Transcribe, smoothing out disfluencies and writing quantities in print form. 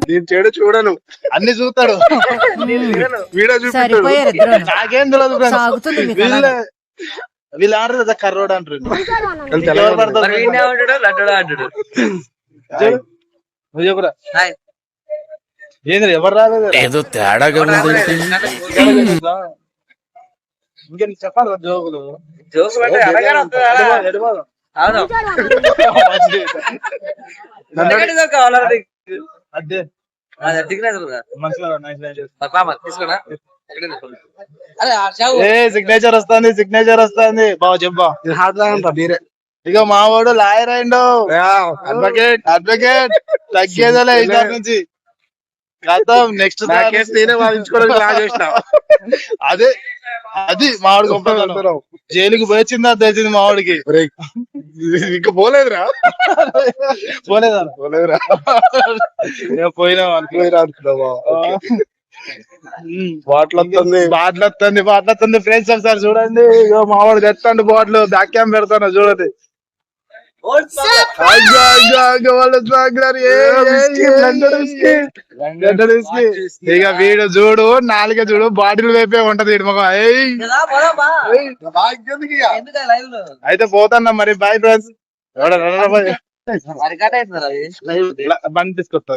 నేను చెడు చూడను, అన్ని చూస్తాడు, వీడియో చూస్తాడు. నాకేం తెలియదు వీళ్ళు ఆడరు కర్రోడు అంటారు. ఏంద్ర ఎవరు రాలేదు, ఏదో తేడాగా ఇంకా చెప్పాలి జోకులు. సిగ్నేచర్ వస్తుంది, సిగ్నేచర్ వస్తుంది. బావ చెప్పా మీరే. ఇక మావాడు లాయర్ అయిండు, అడ్వకేట్ అడ్వకేట్ తగ్గేదలే ఇద్దరు నుంచి. నెక్స్ట్ నేనే వాదించుకోవడానికి అదే అది మావాడు గొప్ప. జైలుకి పోయిందా తెలిసింది మావాడికి. ఇంకా పోలేదురా పోలేదా పోలేదురా పోయినా అనుకున్నావా? బాటిల్ వస్తుంది ఫ్రెండ్స్ ఒకసారి చూడండి. మావాడు తెస్తాండి బాటిల్, బ్యాక్ క్యామ్ పెడతాను చూడండి. ఇక వీడు చూడు, నాలుగే చూడు, బాటిల్ వైపే ఉంటది వీడి ముఖం. అయితే పోతాన్నా మరి, బాయ్ ఫ్రెండ్స్. బండి తీసుకొస్తా.